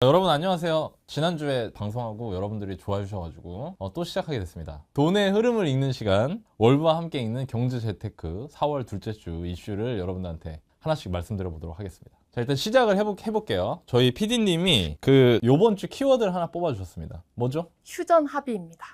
여러분 안녕하세요. 지난주에 방송하고 여러분들이 좋아해 주셔가지고 또 시작하게 됐습니다. 돈의 흐름을 읽는 시간, 월브와 함께 읽는 경제 재테크 4월 둘째 주 이슈를 여러분들한테 하나씩 말씀드려 보도록 하겠습니다. 자, 일단 시작을 해볼게요. 저희 PD님이 요번 주 키워드를 하나 뽑아주셨습니다. 뭐죠? 휴전 합의입니다.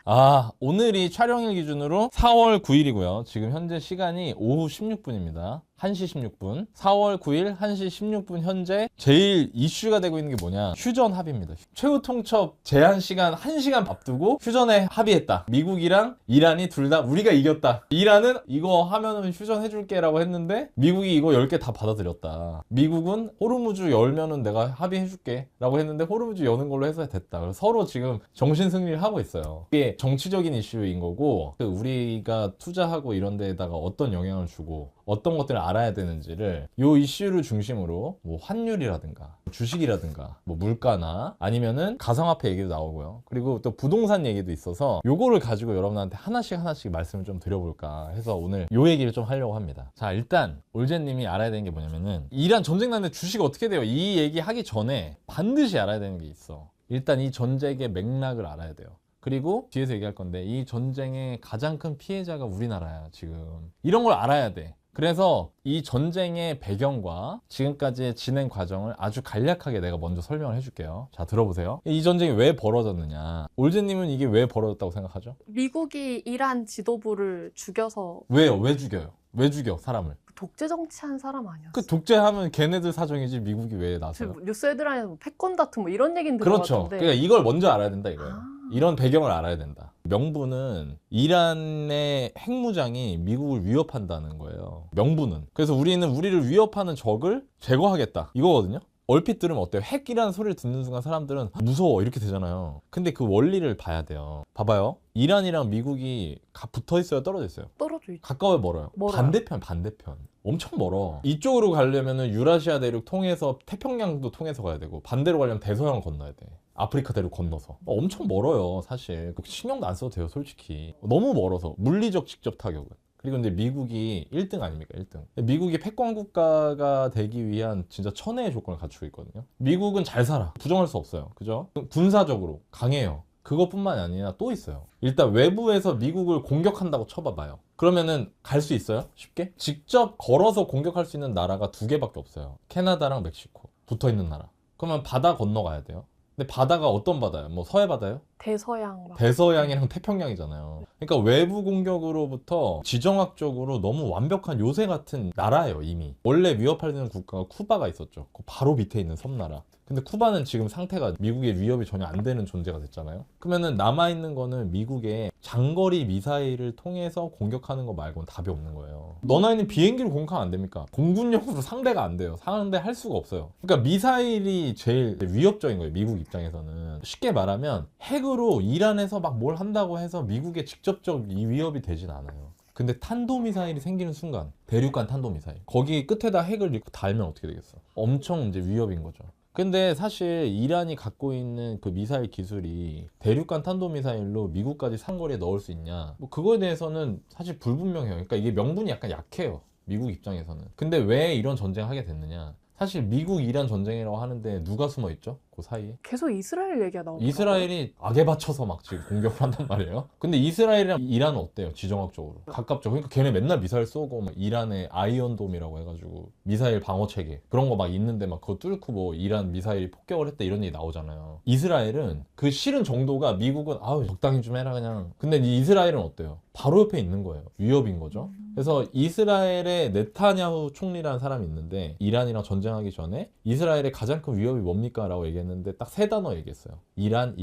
오늘이 촬영일 기준으로 4월 9일이고요. 지금 현재 시간이 오후 16분입니다. 1시 16분. 4월 9일 1시 16분 현재 제일 이슈가 되고 있는 게 뭐냐? 휴전 합의입니다. 최후 통첩 제한 시간 1시간 앞두고 휴전에 합의했다. 미국이랑 이란이 둘 다 우리가 이겼다. 이란은 이거 하면은 휴전해줄게 라고 했는데 미국이 이거 10개 다 받아들였다. 미국은 호르무즈 열면은 내가 합의해줄게 라고 했는데 호르무즈 여는 걸로 해서 됐다. 그래서 서로 지금 정신승리를 하고 있어요. 이게 정치적인 이슈인 거고 우리가 투자하고 이런 데에다가 어떤 영향을 주고 어떤 것들을 알아야 되는지를 요 이슈를 중심으로 뭐 환율이라든가 주식이라든가 뭐 물가나 아니면은 가상화폐 얘기도 나오고요. 그리고 또 부동산 얘기도 있어서 요거를 가지고 여러분한테 하나씩 말씀을 좀 드려볼까 해서 오늘 요 얘기를 좀 하려고 합니다. 자, 일단 올제님이 알아야 되는 게 뭐냐면은 이란 전쟁 났는데 주식 어떻게 돼요? 이 얘기 하기 전에 반드시 알아야 되는 게 있어. 일단 이 전쟁의 맥락을 알아야 돼요. 그리고 뒤에서 얘기할 건데 이 전쟁의 가장 큰 피해자가 우리나라야 지금. 이런 걸 알아야 돼. 그래서 이 전쟁의 배경과 지금까지의 진행 과정을 아주 간략하게 내가 먼저 설명을 해줄게요. 자, 들어보세요. 이 전쟁이 왜 벌어졌느냐. 올제님은 이게 왜 벌어졌다고 생각하죠? 미국이 이란 지도부를 죽여서 왜요? 왜 죽여요? 왜 죽여 사람을? 독재 정치한 사람 아니었어? 그 독재하면 걔네들 사정이지 미국이 왜 나서요? 뉴스 헤드라인에 뭐 패권 다툼 뭐 이런 얘기는 그렇죠. 들어봤는데. 그러니까 이걸 먼저 알아야 된다 이거예요. 이런 배경을 알아야 된다. 명분은 이란의 핵무장이 미국을 위협한다는 거예요. 명분은. 그래서 우리는 우리를 위협하는 적을 제거하겠다. 이거거든요. 얼핏 들으면 어때요? 핵이라는 소리를 듣는 순간 사람들은 무서워 이렇게 되잖아요. 근데 그 원리를 봐야 돼요. 봐봐요. 이란이랑 미국이 붙어 있어요? 떨어져 있어요? 떨어져 있죠. 가까워요? 멀어요? 멀어요. 반대편. 엄청 멀어. 이쪽으로 가려면 유라시아 대륙 통해서 태평양도 통해서 가야 되고 반대로 가려면 대서양을 건너야 돼. 아프리카 대륙 건너서. 엄청 멀어요 사실. 신경도 안 써도 돼요 솔직히. 너무 멀어서. 물리적 직접 타격은. 그리고 이제 미국이 1등 아닙니까? 1등. 미국이 패권 국가가 되기 위한 진짜 천혜의 조건을 갖추고 있거든요. 미국은 잘 살아. 부정할 수 없어요. 그죠? 군사적으로 강해요. 그것뿐만이 아니라 또 있어요. 일단 외부에서 미국을 공격한다고 쳐봐봐요. 그러면은 갈 수 있어요? 쉽게? 직접 걸어서 공격할 수 있는 나라가 2개밖에 없어요. 캐나다랑 멕시코. 붙어있는 나라. 그러면 바다 건너가야 돼요. 근데 바다가 어떤 바다예요? 뭐 서해 바다요? 대서양 막. 대서양이랑 태평양이잖아요. 그러니까 외부 공격으로부터 지정학적으로 너무 완벽한 요새 같은 나라예요 이미. 원래 위협하는 국가가 쿠바가 있었죠. 그 바로 밑에 있는 섬나라. 근데 쿠바는 지금 상태가 미국의 위협이 전혀 안 되는 존재가 됐잖아요. 그러면은 남아있는 거는 미국의 장거리 미사일을 통해서 공격하는 거 말고는 답이 없는 거예요. 너나 있는 비행기를 공격하면 안 됩니까? 공군력으로 상대가 안 돼요. 상대할 수가 없어요. 그러니까 미사일이 제일 위협적인 거예요. 미국 입장에서는. 쉽게 말하면 핵으로 이란에서 막 뭘 한다고 해서 미국에 직접적 위협이 되진 않아요. 근데 탄도미사일이 생기는 순간 대륙간 탄도미사일 거기 끝에다 핵을 달면 어떻게 되겠어? 엄청 이제 위협인 거죠. 근데 사실 이란이 갖고 있는 그 미사일 기술이 대륙간 탄도미사일로 미국까지 상거리에 넣을 수 있냐? 뭐 그거에 대해서는 사실 불분명해요. 그러니까 이게 명분이 약간 약해요. 미국 입장에서는. 근데 왜 이런 전쟁을 하게 됐느냐? 사실 미국 이란 전쟁이라고 하는데 누가 숨어 있죠? 그 사이에? 계속 이스라엘 얘기가 나오더라고요. 이스라엘이 악에 받쳐서 막 지금 공격을 한단 말이에요. 근데 이스라엘이랑 이란은 어때요? 지정학적으로 가깝죠. 그러니까 걔네 맨날 미사일 쏘고 막 이란의 아이언돔이라고 해가지고 미사일 방어 체계 그런 거 막 있는데 막 그거 뚫고 뭐 이란 미사일이 폭격을 했다 이런 얘기 나오잖아요. 이스라엘은 그 싫은 정도가 미국은 아우 적당히 좀 해라 그냥. 근데 이 이스라엘은 어때요? 바로 옆에 있는 거예요. 위협인 거죠. 그래서 이스라엘의 네타냐후 총리라는 사람이 있는데 이란이랑 전쟁하기 전에 이스라엘의 가장 큰 위협이 뭡니까? 라고 얘기했는데 딱 3단어 얘기했어요. 이란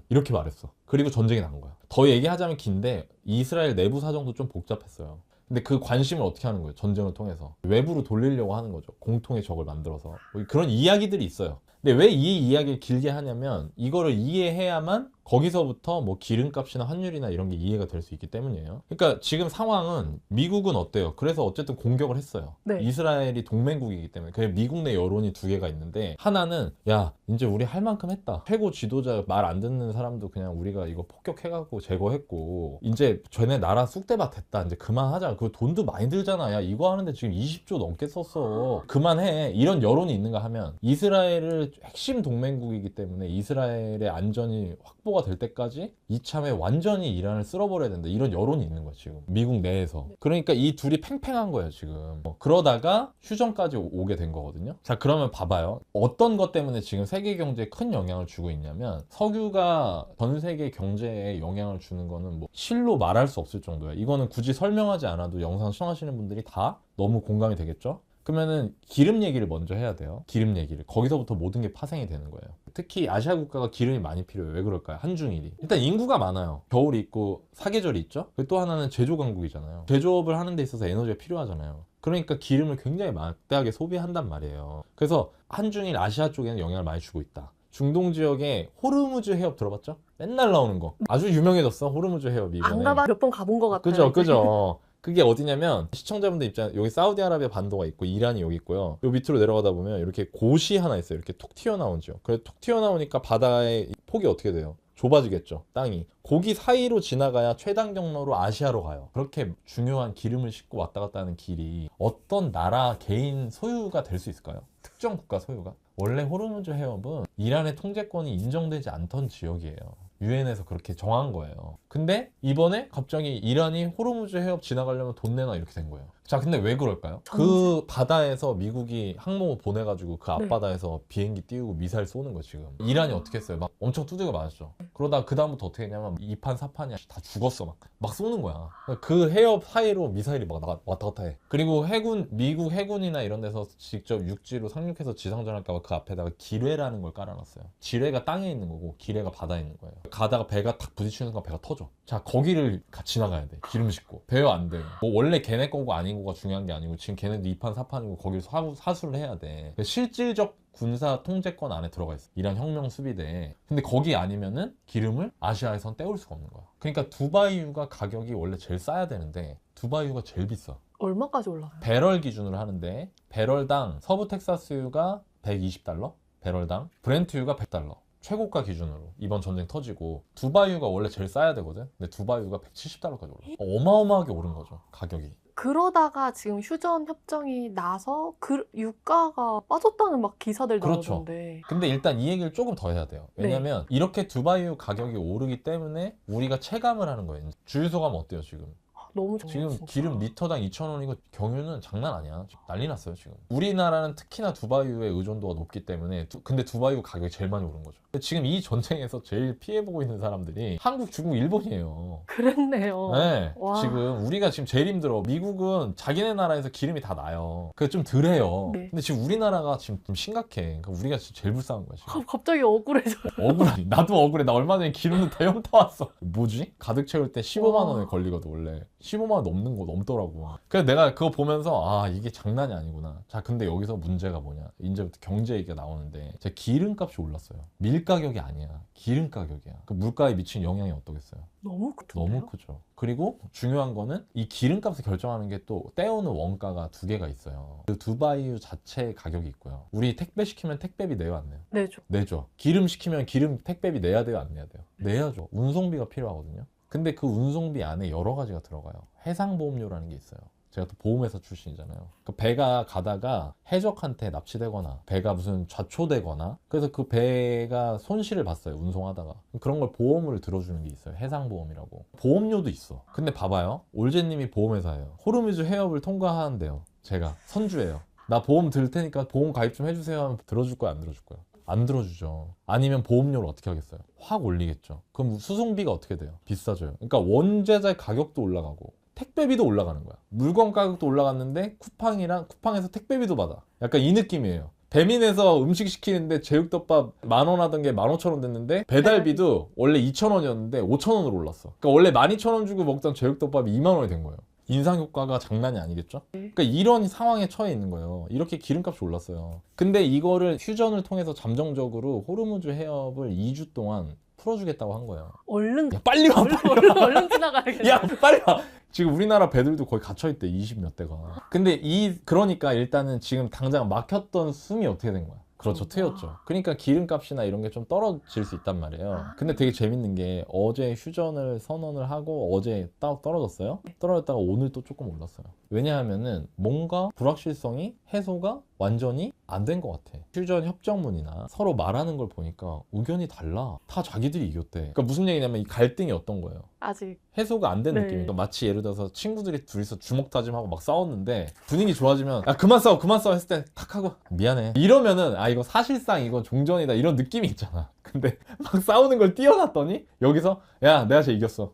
이렇게 말했어. 그리고 전쟁이 난 거야. 더 얘기하자면 긴데 이스라엘 내부 사정도 좀 복잡했어요. 근데 그 관심을 어떻게 하는 거예요? 전쟁을 통해서 외부로 돌리려고 하는 거죠. 공통의 적을 만들어서. 그런 이야기들이 있어요. 근데 왜 이 이야기를 길게 하냐면 이거를 이해해야만 거기서부터 뭐 기름값이나 환율이나 이런 게 이해가 될 수 있기 때문이에요. 그러니까 지금 상황은 미국은 어때요? 그래서 어쨌든 공격을 했어요. 네. 이스라엘이 동맹국이기 때문에. 그 미국 내 여론이 두 개가 있는데, 하나는 야 이제 우리 할 만큼 했다. 최고 지도자 말 안 듣는 사람도 그냥 우리가 이거 폭격해갖고 제거했고 이제 쟤네 나라 쑥대밭 됐다. 이제 그만하자. 그 돈도 많이 들잖아. 야 이거 하는데 지금 20조 넘게 썼어. 그만해. 이런 여론이 있는가 하면, 이스라엘을 핵심 동맹국이기 때문에 이스라엘의 안전이 확보가 될 때까지 이참에 완전히 이란을 쓸어버려야 된다. 이런 여론이 있는 거야 지금 미국 내에서. 그러니까 이 둘이 팽팽한 거예요 지금. 그러다가 휴전까지 오게 된 거거든요. 자 그러면 봐봐요. 어떤 것 때문에 지금 세계 경제에 큰 영향을 주고 있냐면, 석유가 전 세계 경제에 영향을 주는 거는 뭐 실로 말할 수 없을 정도야. 이거는 굳이 설명하지 않아도 영상 시청하시는 분들이 다 너무 공감이 되겠죠? 그러면은 기름 얘기를 먼저 해야 돼요. 기름 얘기를. 거기서부터 모든 게 파생이 되는 거예요. 특히 아시아 국가가 기름이 많이 필요해요. 왜 그럴까요? 한중일이. 일단 인구가 많아요. 겨울이 있고 사계절이 있죠. 그리고 또 하나는 제조 강국이잖아요. 제조업을 하는 데 있어서 에너지가 필요하잖아요. 그러니까 기름을 굉장히 막대하게 소비한단 말이에요. 그래서 한중일 아시아 쪽에는 영향을 많이 주고 있다. 중동 지역에 호르무즈 해협 들어봤죠? 맨날 나오는 거. 아주 유명해졌어. 호르무즈 해협이 이번에. 안 가봐 몇 번 가본 것 같아요. 그죠, 이제. 그죠. 그게 어디냐면, 시청자분들 입장, 여기 사우디아라비아 반도가 있고 이란이 여기 있고요. 요 밑으로 내려가다 보면 이렇게 곳이 하나 있어요. 이렇게 툭 튀어나온 지역. 그래 툭 튀어나오니까 바다의 폭이 어떻게 돼요? 좁아지겠죠, 땅이. 거기 사이로 지나가야 최단 경로로 아시아로 가요. 그렇게 중요한 기름을 싣고 왔다 갔다 하는 길이 어떤 나라 개인 소유가 될 수 있을까요? 특정 국가 소유가? 원래 호르무즈 해협은 이란의 통제권이 인정되지 않던 지역이에요. 유엔에서 그렇게 정한 거예요. 근데 이번에 갑자기 이란이 호르무즈 해협 지나가려면 돈 내놔 이렇게 된 거예요. 자, 근데 왜 그럴까요? 그 바다에서 미국이 항모 보내가지고 그 앞바다에서 비행기 띄우고 미사일 쏘는 거 지금. 이란이 어떻게 했어요? 막 엄청 두들겨 맞았죠. 그러다 그 다음부터 어떻게 했냐면 2판 4판이 다 죽었어. 막 쏘는 거야. 그 해협 사이로 미사일이 막 왔다 갔다 해. 그리고 미국 해군이나 이런 데서 직접 육지로 상륙해서 지상전할까 봐 그 앞에다가 기뢰라는 걸 깔아놨어요. 지뢰가 땅에 있는 거고 기뢰가 바다에 있는 거예요. 가다가 배가 탁 부딪히는 순간 배가 터져. 자, 거기를 지나가야 돼. 기름 싣고. 배어 안 돼. 뭐 원래 걔네 거고 아닌 거가 중요한 게 아니고, 지금 걔네도 2판 4판이고 거기를 사수를 해야 돼. 실질적 군사 통제권 안에 들어가 있어. 이란 혁명 수비대에. 근데 거기 아니면은 기름을 아시아에선 떼올 수가 없는 거야. 그러니까 두바이유가 가격이 원래 제일 싸야 되는데 두바이유가 제일 비싸. 얼마까지 올라가요? 배럴 기준으로 하는데, 배럴당 서부 텍사스유가 120달러? 배럴당. 브렌트유가 100달러. 최고가 기준으로 이번 전쟁 터지고. 두바이유가 원래 제일 싸야 되거든. 근데 두바이유가 170달러까지 올라. 어마어마하게 오른 거죠, 가격이. 그러다가 지금 휴전 협정이 나서 그 유가가 빠졌다는 막 기사들 그렇죠. 나오던데. 근데 일단 이 얘기를 조금 더 해야 돼요. 왜냐면 이렇게 두바이유 가격이 오르기 때문에 우리가 체감을 하는 거예요. 주유소 가면 어때요 지금? 너무 좋아요. 지금 진짜. 기름 리터당 2,000원이고 경유는 장난 아니야. 지금 난리 났어요 지금. 우리나라는 특히나 두바이유의 의존도가 높기 때문에. 근데 두바이유 가격이 제일 많이 오른 거죠. 근데 지금 이 전쟁에서 제일 피해보고 있는 사람들이 한국, 중국, 일본이에요. 그랬네요. 네, 와. 지금 우리가 지금 제일 힘들어. 미국은 자기네 나라에서 기름이 다 나요. 그게 좀 덜해요. 네. 근데 지금 우리나라가 지금 좀 심각해. 그러니까 우리가 진짜 제일 불쌍한 거야 지금. 갑자기 억울해져. 억울해. 나도 억울해. 나 얼마 전에 기름도 대형 타왔어. 뭐지? 가득 채울 때 15만 원에 걸리거든 원래. 15만 원 넘는 거 넘더라고. 그래서 내가 그거 보면서 아 이게 장난이 아니구나. 자, 근데 여기서 문제가 뭐냐? 이제부터 경제 얘기가 나오는데, 제 기름값이 올랐어요. 밀 가격이 아니야. 기름 가격이야. 그 물가에 미친 영향이 어떠겠어요? 너무 크던데요? 너무 크죠. 그리고 중요한 거는 이 기름값을 결정하는 게 또 떼오는 원가가 두 개가 있어요. 그 두바이유 자체 가격이 있고요. 우리 택배 시키면 택배비 내요 안 내요? 네죠. 내죠. 기름 시키면 기름 택배비 내야 돼요 안 내야 돼요? 내야죠. 운송비가 필요하거든요. 근데 그 운송비 안에 여러 가지가 들어가요. 해상보험료라는 게 있어요. 제가 또 보험회사 출신이잖아요. 그 배가 가다가 해적한테 납치되거나 배가 무슨 좌초되거나, 그래서 그 배가 손실을 봤어요 운송하다가. 그런 걸 보험을 들어주는 게 있어요. 해상보험이라고. 보험료도 있어. 근데 봐봐요, 올제님이 보험회사예요. 호르무즈 해협을 통과하는데요, 제가 선주예요. 나 보험 들 테니까 보험 가입 좀 해주세요 하면 들어줄 거야 안 들어줄 거야? 안 들어주죠. 아니면 보험료를 어떻게 하겠어요? 확 올리겠죠. 그럼 수송비가 어떻게 돼요? 비싸져요. 그러니까 원재재 가격도 올라가고 택배비도 올라가는 거야. 물건 가격도 올라갔는데 쿠팡에서 택배비도 받아. 약간 이 느낌이에요. 배민에서 음식 시키는데 제육덮밥 10,000원 하던 게 15,000원 됐는데, 배달비도 원래 2,000원이었는데 5,000원으로 올랐어. 그러니까 원래 12,000원 주고 먹던 제육덮밥이 20,000원이 된 거예요. 인상 효과가 장난이 아니겠죠? 그러니까 이런 상황에 처해 있는 거예요. 이렇게 기름값이 올랐어요. 근데 이거를 휴전을 통해서 잠정적으로 호르무즈 해협을 2주 동안 풀어주겠다고 한 거예요. 얼른 야, 빨리 와, 빨리 와. 얼른 지나가야겠네. 야, 빨리 와. 지금 우리나라 배들도 거의 갇혀있대, 20 몇 대가. 근데 그러니까 일단은 지금 당장 막혔던 숨이 어떻게 된 거야? 그렇죠, 트였죠. 그러니까 기름값이나 이런 게 좀 떨어질 수 있단 말이에요. 근데 되게 재밌는 게 어제 휴전을 선언을 하고 어제 딱 떨어졌어요. 떨어졌다가 오늘 또 조금 올랐어요. 왜냐하면은 뭔가 불확실성이 해소가 완전히 안 된 것 같아. 휴전 협정문이나 서로 말하는 걸 보니까 의견이 달라. 다 자기들이 이겼대. 그러니까 무슨 얘기냐면 이 갈등이 어떤 거예요? 아직 해소가 안 된 네. 느낌이니까 마치 예를 들어서 친구들이 둘이서 주먹 다짐하고 막 싸웠는데 분위기 좋아지면 야 그만 싸워 했을 때 탁 하고 미안해 이러면은 아 이거 사실상 이거 종전이다 이런 느낌이 있잖아. 근데 막 싸우는 걸 띄워놨더니 여기서 야 내가 쟤 이겼어.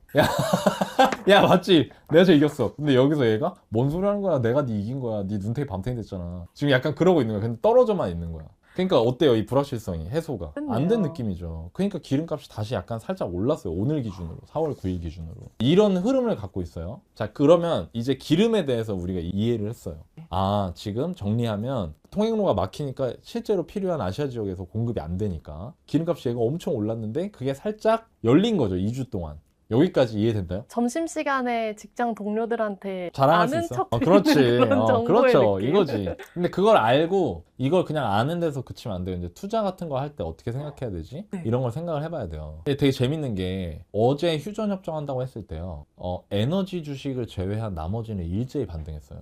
야 맞지 내가 쟤 이겼어. 근데 여기서 얘가 뭔 소리 하는 거야. 내가 네 이긴 거야. 네 눈탱이 밤탱이 됐잖아. 지금 약간 그러고 있는 거야. 근데 떨어져만 있는 거야. 그러니까 어때요? 이 불확실성이 해소가 안 된 느낌이죠. 그러니까 기름값이 다시 약간 살짝 올랐어요. 오늘 기준으로 4월 9일 기준으로 이런 흐름을 갖고 있어요. 자 그러면 이제 기름에 대해서 우리가 이해를 했어요. 아 지금 정리하면 통행로가 막히니까 실제로 필요한 아시아 지역에서 공급이 안 되니까 기름값이 얘가 엄청 올랐는데 그게 살짝 열린 거죠. 2주 동안. 여기까지 이해된다요? 점심시간에 직장 동료들한테 자랑할 수 아는 있어? 척 그렇지. 그런 정보의 그렇죠. 느낌. 이거지. 근데 그걸 알고 이걸 그냥 아는 데서 그치면 안 돼요. 이제 투자 같은 거 할 때 어떻게 생각해야 되지? 네. 이런 걸 생각을 해봐야 돼요. 근데 되게 재밌는 게 어제 휴전 협정한다고 했을 때요. 에너지 주식을 제외한 나머지는 일제히 반등했어요.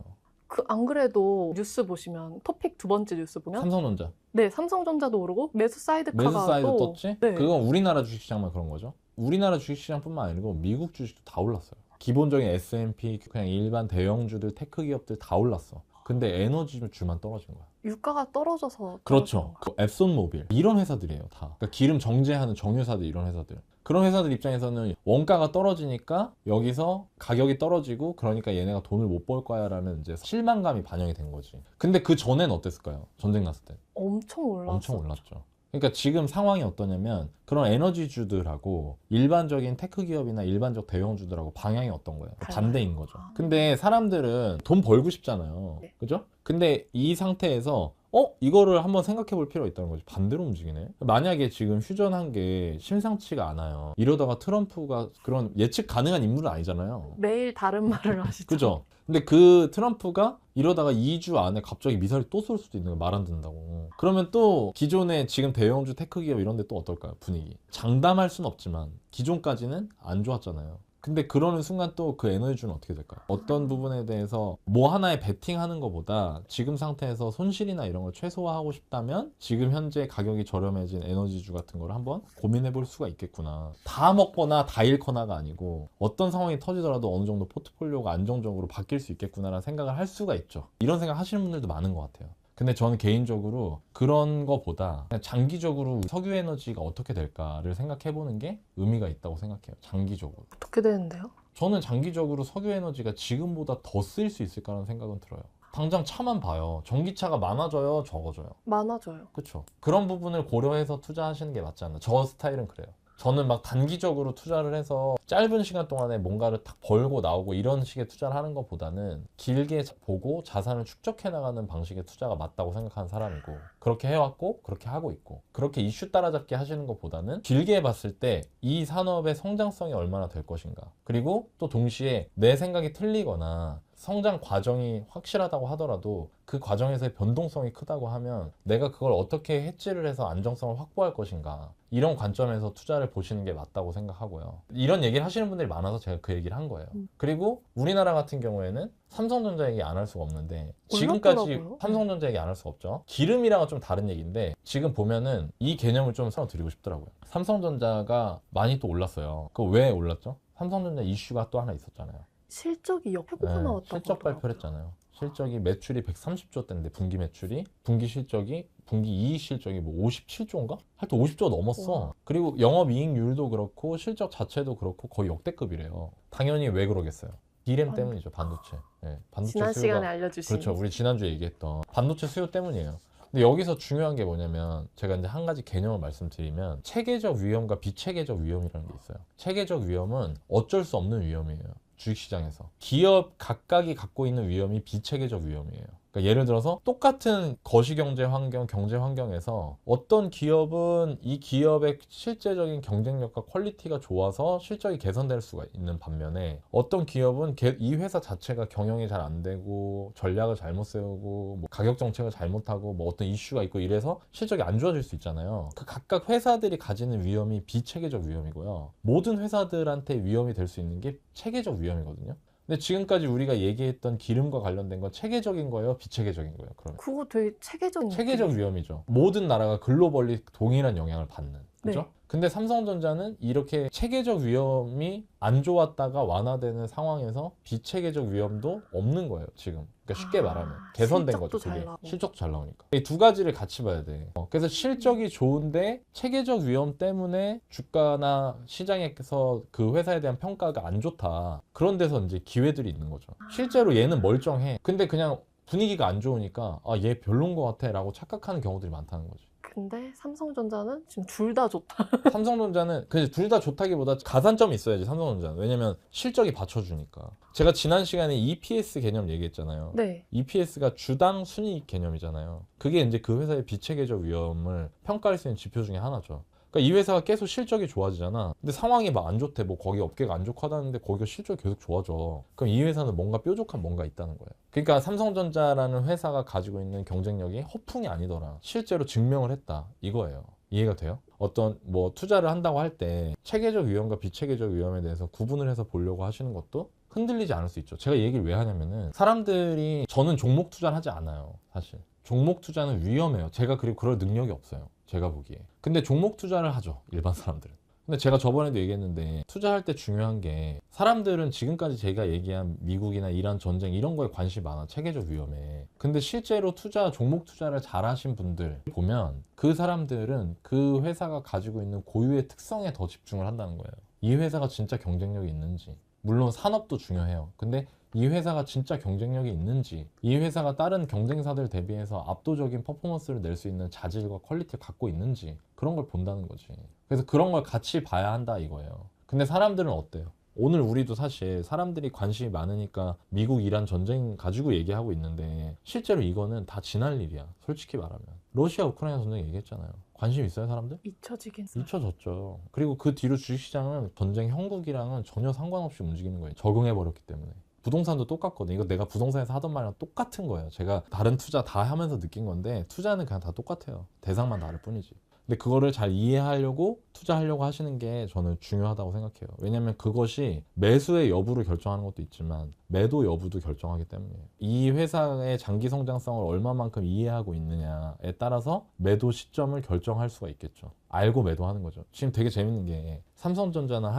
안 그래도 뉴스 보시면 토픽 두 번째 뉴스 보면 삼성전자. 네 삼성전자도 오르고 매수 사이드카가 매수 사이드 또 떴지? 네. 그건 우리나라 주식시장만 그런 거죠. 우리나라 주식시장뿐만 아니고 미국 주식도 다 올랐어요. 기본적인 S&P 그냥 일반 대형주들 테크 기업들 다 올랐어. 근데 에너지 주만 떨어진 거야. 유가가 떨어져서 그렇죠. 앱손모빌 이런 회사들이에요 다. 그러니까 기름 정제하는 정유사들 이런 회사들. 그런 회사들 입장에서는 원가가 떨어지니까 여기서 가격이 떨어지고 그러니까 얘네가 돈을 못 벌 거야 라는 이제 실망감이 반영이 된 거지. 근데 그 전엔 어땠을까요? 전쟁 났을 때. 엄청 올랐어. 엄청 올랐죠. 그러니까 지금 상황이 어떠냐면 그런 에너지주들하고 일반적인 테크 기업이나 일반적 대형주들하고 방향이 어떤 거예요? 달라요. 반대인 거죠. 아. 근데 사람들은 돈 벌고 싶잖아요. 네. 그죠? 근데 이 상태에서 이거를 한번 생각해 볼 필요가 있다는 거지. 반대로 움직이네. 만약에 지금 휴전한 게 심상치가 않아요. 이러다가 트럼프가 그런 예측 가능한 인물은 아니잖아요. 매일 다른 말을 하시죠. 그죠? 근데 그 트럼프가 이러다가 2주 안에 갑자기 미사일 또 쏠 수도 있는 거예요. 말 안 듣는다고. 그러면 또 기존의 지금 대형주 테크 기업 이런 데 또 어떨까요? 분위기. 장담할 순 없지만 기존까지는 안 좋았잖아요. 근데 그러는 순간 또 그 에너지주는 어떻게 될까요? 어떤 부분에 대해서 뭐 하나에 베팅하는 것보다 지금 상태에서 손실이나 이런 걸 최소화하고 싶다면 지금 현재 가격이 저렴해진 에너지주 같은 걸 한번 고민해 볼 수가 있겠구나. 다 먹거나 다 잃거나가 아니고 어떤 상황이 터지더라도 어느 정도 포트폴리오가 안정적으로 바뀔 수 있겠구나라는 생각을 할 수가 있죠. 이런 생각 하시는 분들도 많은 것 같아요. 근데 저는 개인적으로 그런 거보다 그냥 장기적으로 석유 에너지가 어떻게 될까를 생각해 보는 게 의미가 있다고 생각해요. 장기적으로. 어떻게 되는데요? 저는 장기적으로 석유 에너지가 지금보다 더 쓰일 수 있을까라는 생각은 들어요. 당장 차만 봐요. 전기차가 많아져요, 적어져요. 많아져요. 그렇죠. 그런 부분을 고려해서 투자하시는 게 맞지 않나. 저 스타일은 그래요. 저는 막 단기적으로 투자를 해서 짧은 시간 동안에 뭔가를 딱 벌고 나오고 이런 식의 투자를 하는 것보다는 길게 보고 자산을 축적해 나가는 방식의 투자가 맞다고 생각하는 사람이고 그렇게 해왔고 그렇게 하고 있고 그렇게 이슈 따라잡기 하시는 것보다는 길게 봤을 때 이 산업의 성장성이 얼마나 될 것인가 그리고 또 동시에 내 생각이 틀리거나 성장 과정이 확실하다고 하더라도 그 과정에서의 변동성이 크다고 하면 내가 그걸 어떻게 해지를 해서 안정성을 확보할 것인가 이런 관점에서 투자를 보시는 게 맞다고 생각하고요. 이런 얘기를 하시는 분들이 많아서 제가 그 얘기를 한 거예요. 그리고 우리나라 같은 경우에는 삼성전자 얘기 안 할 수가 없는데 지금까지 올랐더라고요. 삼성전자 얘기 안 할 수가 없죠. 기름이랑은 좀 다른 얘기인데 지금 보면은 이 개념을 좀 설명드리고 싶더라고요. 삼성전자가 많이 또 올랐어요. 그거 왜 올랐죠? 삼성전자 이슈가 또 하나 있었잖아요. 실적이 역회고가 나왔다고 실적 발표를 했잖아요. 실적이 매출이 130조 대인데 분기 매출이 분기 실적이 분기 이익 실적이 뭐 57조인가? 하여튼 50조 넘었어. 와. 그리고 영업이익률도 그렇고 실적 자체도 그렇고 거의 역대급이래요. 당연히 왜 그러겠어요? D램 때문이죠. 반도체. 네, 반도체 지난 수요가 시간에 알려주신 그렇죠. 우리 지난주에 얘기했던 반도체 수요 때문이에요. 근데 여기서 중요한 게 뭐냐면 제가 이제 한 가지 개념을 말씀드리면 체계적 위험과 비체계적 위험이라는 게 있어요. 체계적 위험은 어쩔 수 없는 위험이에요. 주식시장에서. 기업 각각이 갖고 있는 위험이 비체계적 위험이에요. 그러니까 예를 들어서 똑같은 거시경제 환경, 경제 환경에서 어떤 기업은 이 기업의 실제적인 경쟁력과 퀄리티가 좋아서 실적이 개선될 수가 있는 반면에 어떤 기업은 이 회사 자체가 경영이 잘 안 되고 전략을 잘못 세우고 뭐 가격 정책을 잘못하고 뭐 어떤 이슈가 있고 이래서 실적이 안 좋아질 수 있잖아요. 그 각각 회사들이 가지는 위험이 비체계적 위험이고요. 모든 회사들한테 위험이 될 수 있는 게 체계적 위험이거든요. 근데 지금까지 우리가 얘기했던 기름과 관련된 건 체계적인 거예요? 비체계적인 거예요? 그러면 그거 되게 체계적인 체계적 느낌이죠. 위험이죠. 모든 나라가 글로벌리 동일한 영향을 받는. 그죠? 네. 근데 삼성전자는 이렇게 체계적 위험이 안 좋았다가 완화되는 상황에서 비체계적 위험도 없는 거예요, 지금. 그러니까 쉽게 말하면 개선된 실적도 거죠. 그게 잘 나오고. 실적 잘 나오니까. 이 두 가지를 같이 봐야 돼. 그래서 실적이 좋은데 체계적 위험 때문에 주가나 시장에서 그 회사에 대한 평가가 안 좋다. 그런 데서 이제 기회들이 있는 거죠. 실제로 얘는 멀쩡해. 근데 그냥 분위기가 안 좋으니까 아, 얘 별론 것 같아 라고 착각하는 경우들이 많다는 거죠. 근데 삼성전자는 지금 둘 다 좋다. 삼성전자는 둘 다 좋다기보다 가산점이 있어야지. 삼성전자는 왜냐면 실적이 받쳐주니까. 제가 지난 시간에 EPS 개념 얘기했잖아요. 네. EPS가 주당 순이익 개념이잖아요. 그게 이제 그 회사의 비체계적 위험을 평가할 수 있는 지표 중에 하나죠. 그러니까 이 회사가 계속 실적이 좋아지잖아. 근데 상황이 막 안 좋대. 뭐 거기 업계가 안 좋고 하다는데 거기가 실적이 계속 좋아져. 그럼 이 회사는 뭔가 뾰족한 뭔가 있다는 거예요. 그러니까 삼성전자라는 회사가 가지고 있는 경쟁력이 허풍이 아니더라. 실제로 증명을 했다. 이거예요. 이해가 돼요? 어떤 뭐 투자를 한다고 할 때 체계적 위험과 비체계적 위험에 대해서 구분을 해서 보려고 하시는 것도 흔들리지 않을 수 있죠. 제가 이 얘기를 왜 하냐면은 사람들이 저는 종목 투자를 하지 않아요. 사실. 종목 투자는 위험해요. 제가 그리고 그럴 능력이 없어요. 제가 보기에. 근데 종목 투자를 하죠. 일반 사람들은. 근데 제가 저번에도 얘기했는데 투자할 때 중요한 게 사람들은 지금까지 제가 얘기한 미국이나 이란 전쟁 이런 거에 관심이 많아. 체계적 위험에. 근데 실제로 종목 투자를 잘 하신 분들 보면 그 사람들은 그 회사가 가지고 있는 고유의 특성에 더 집중을 한다는 거예요. 이 회사가 진짜 경쟁력이 있는지. 물론 산업도 중요해요. 근데 이 회사가 진짜 경쟁력이 있는지, 이 회사가 다른 경쟁사들 대비해서 압도적인 퍼포먼스를 낼 수 있는 자질과 퀄리티를 갖고 있는지 그런 걸 본다는 거지. 그래서 그런 걸 같이 봐야 한다 이거예요. 근데 사람들은 어때요? 오늘 우리도 사실 사람들이 관심이 많으니까 미국 이란 전쟁 가지고 얘기하고 있는데 실제로 이거는 다 지날 일이야. 솔직히 말하면. 러시아 우크라이나 전쟁 얘기했잖아요. 관심 있어요 사람들? 잊혀지긴 했어요. 잊혀졌죠. 그리고 그 뒤로 주식시장은 전쟁 형국이랑은 전혀 상관없이 움직이는 거예요. 적응해버렸기 때문에. 부동산도 똑같거든요. 이거 내가 부동산에서 하던 말이랑 똑같은 거예요. 제가 다른 투자 다 하면서 느낀 건데 투자는 그냥 다 똑같아요. 대상만 다를 뿐이지. 근데 그거를 잘 이해하려고 투자하려고 하시는 게 저는 중요하다고 생각해요. 왜냐면 그것이 매수의 여부를 결정하는 것도 있지만 매도 여부도 결정하기 때문이에요. 이 회사의 장기 성장성을 얼마만큼 이해하고 있느냐에 따라서 매도 시점을 결정할 수가 있겠죠. 알고 매도하는 거죠. 지금 되게 재밌는 게 삼성전자나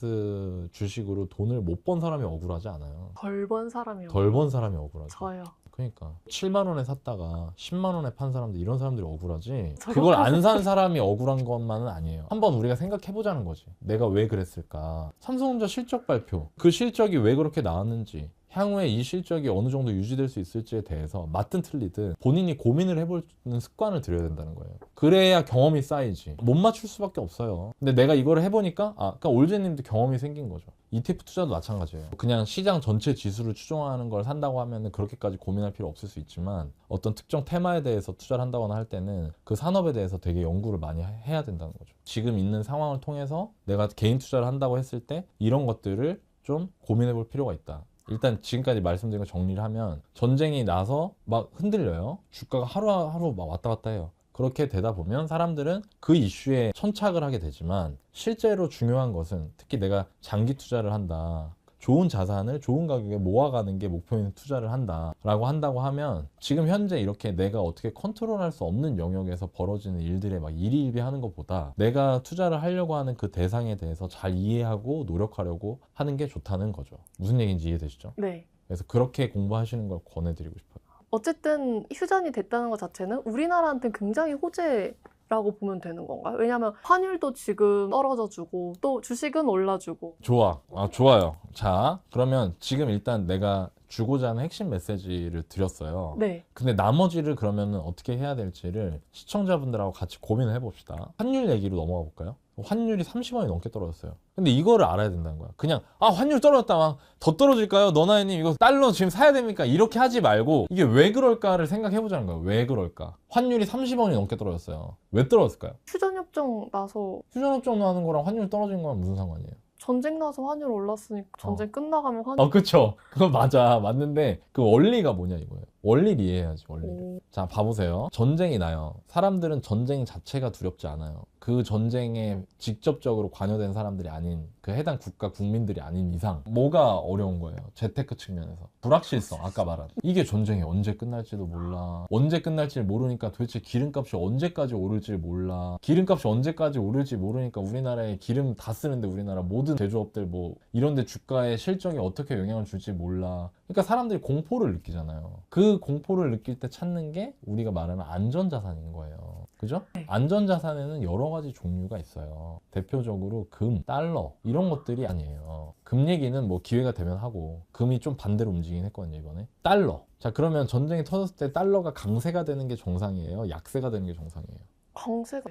하이닉스 주식으로 돈을 못 번 사람이 억울하지 않아요. 덜 번 사람이요. 덜 번 사람이 억울하죠. 저요. 그러니까 7만 원에 샀다가 10만 원에 판 사람들 이런 사람들이 억울하지. 저요? 그걸 안 산 사람이 억울한 것만은 아니에요. 한번 우리가 생각해 보자는 거지. 내가 왜 그랬을까? 삼성전자 실적 발표. 그 실적이 왜 그렇게 나왔는지. 향후에 이 실적이 어느 정도 유지될 수 있을지에 대해서 맞든 틀리든 본인이 고민을 해보는 습관을 들여야 된다는 거예요. 그래야 경험이 쌓이지. 못 맞출 수밖에 없어요. 근데 내가 이걸 해보니까 그러니까 올제님도 경험이 생긴 거죠. ETF 투자도 마찬가지예요. 그냥 시장 전체 지수를 추종하는 걸 산다고 하면 그렇게까지 고민할 필요 없을 수 있지만 어떤 특정 테마에 대해서 투자를 한다거나 할 때는 그 산업에 대해서 되게 연구를 많이 해야 된다는 거죠. 지금 있는 상황을 통해서 내가 개인 투자를 한다고 했을 때 이런 것들을 좀 고민해 볼 필요가 있다. 일단 지금까지 말씀드린 거 정리를 하면 전쟁이 나서 막 흔들려요. 주가가 하루하루 막 왔다 갔다 해요. 그렇게 되다 보면 사람들은 그 이슈에 천착을 하게 되지만 실제로 중요한 것은 특히 내가 장기 투자를 한다. 좋은 자산을 좋은 가격에 모아가는 게 목표인 투자를 한다라고 한다고 하면 지금 현재 이렇게 내가 어떻게 컨트롤할 수 없는 영역에서 벌어지는 일들에 막 일희일비하는 것보다 내가 투자를 하려고 하는 그 대상에 대해서 잘 이해하고 노력하려고 하는 게 좋다는 거죠. 무슨 얘기인지 이해되시죠? 네. 그래서 그렇게 공부하시는 걸 권해드리고 싶어요. 어쨌든 휴전이 됐다는 것 자체는 우리나라한테는 굉장히 호재라고 보면 되는 건가요? 왜냐하면 환율도 지금 떨어져주고 또 주식은 올라주고. 좋아요. 자, 그러면 지금 일단 내가 주고자 하는 핵심 메시지를 드렸어요. 네. 근데 나머지를 그러면 어떻게 해야 될지를 시청자분들하고 같이 고민을 해봅시다. 환율 얘기로 넘어가 볼까요? 환율이 30원이 넘게 떨어졌어요. 근데 이거를 알아야 된다는 거야. 그냥 환율 떨어졌다 막 더 떨어질까요? 너나이님 이거 달러 지금 사야 됩니까? 이렇게 하지 말고 이게 왜 그럴까를 생각해 보자는 거야. 왜 그럴까? 환율이 30원이 넘게 떨어졌어요. 왜 떨어졌을까요? 휴전협정 나서 휴전협정 나는 거랑 환율 떨어진 거랑 무슨 상관이에요? 전쟁 나서 환율 올랐으니까 전쟁 끝나가면 환율 그쵸. 그거 맞아. 맞는데 그 원리가 뭐냐 이거예요. 원리를 이해해야지, 원리를. 오. 자, 봐보세요. 전쟁이 나요. 사람들은 전쟁 자체가 두렵지 않아요. 그 전쟁에 직접적으로 관여된 사람들이 아닌 그 해당 국가 국민들이 아닌 이상 뭐가 어려운 거예요? 재테크 측면에서. 불확실성, 아까 말한. 이게 전쟁이 언제 끝날지도 몰라. 언제 끝날지 모르니까 도대체 기름값이 언제까지 오를지 몰라. 기름값이 언제까지 오를지 모르니까 우리나라에 기름 다 쓰는데 우리나라 모든 제조업들 뭐 이런 데 주가에 실적이 어떻게 영향을 줄지 몰라. 그러니까 사람들이 공포를 느끼잖아요. 그 공포를 느낄 때 찾는 게 우리가 말하는 안전자산인 거예요. 그죠? 네. 안전자산에는 여러 가지 종류가 있어요. 대표적으로 금, 달러 이런 것들이 아니에요. 금 얘기는 뭐 기회가 되면 하고 금이 좀 반대로 움직이긴 했거든요 이번에. 달러. 자, 그러면 전쟁이 터졌을 때 달러가 강세가 되는 게 정상이에요? 약세가 되는 게 정상이에요?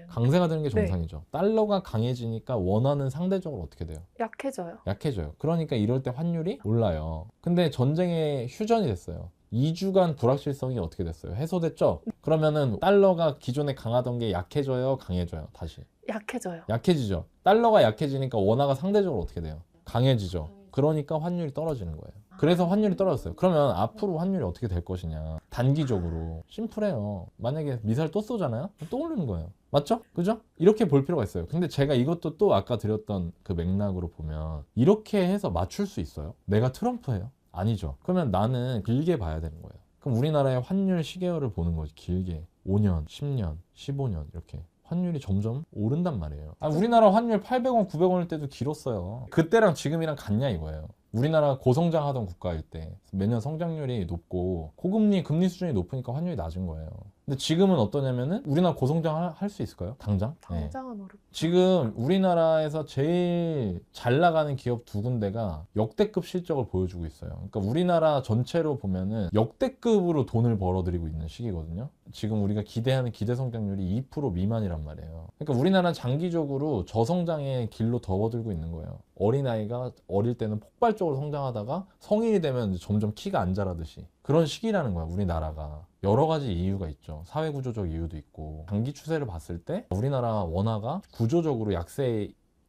강세가 되는 게 정상이죠. 달러가 강해지니까 원화는 상대적으로 어떻게 돼요? 약해져요. 약해져요. 그러니까 이럴 때 환율이 올라요. 근데 전쟁에 휴전이 됐어요. 2주간 불확실성이 어떻게 됐어요? 해소됐죠? 그러면은 달러가 기존에 강하던 게 약해져요? 강해져요? 다시. 약해져요. 약해지죠. 달러가 약해지니까 원화가 상대적으로 어떻게 돼요? 강해지죠. 그러니까 환율이 떨어지는 거예요. 그래서 환율이 떨어졌어요. 그러면 앞으로 환율이 어떻게 될 것이냐. 단기적으로 심플해요. 만약에 미사일 또 쏘잖아요? 또 오르는 거예요. 맞죠? 그죠? 이렇게 볼 필요가 있어요. 근데 제가 이것도 또 아까 드렸던 그 맥락으로 보면 이렇게 해서 맞출 수 있어요? 내가 트럼프예요? 아니죠. 그러면 나는 길게 봐야 되는 거예요. 그럼 우리나라의 환율 시계열을 보는 거지. 길게. 5년, 10년, 15년 이렇게. 환율이 점점 오른단 말이에요. 우리나라 환율 800원, 900원일 때도 길었어요. 그때랑 지금이랑 같냐 이거예요. 우리나라가 고성장하던 국가일 때 매년 성장률이 높고 고금리, 금리 수준이 높으니까 환율이 낮은 거예요. 근데 지금은 어떠냐면은 우리나라 고성장 할 수 있을까요? 당장? 네. 당장은 어렵죠. 지금 우리나라에서 제일 잘 나가는 기업 두 군데가 역대급 실적을 보여주고 있어요. 그러니까 우리나라 전체로 보면은 역대급으로 돈을 벌어들이고 있는 시기거든요. 지금 우리가 기대하는 기대 성장률이 2% 미만이란 말이에요. 그러니까 우리나라는 장기적으로 저성장의 길로 접어들고 있는 거예요. 어린아이가 어릴 때는 폭발적으로 성장하다가 성인이 되면 이제 점점 키가 안 자라듯이 그런 시기라는 거야, 우리나라가. 여러 가지 이유가 있죠. 사회구조적 이유도 있고. 장기 추세를 봤을 때 우리나라 원화가 구조적으로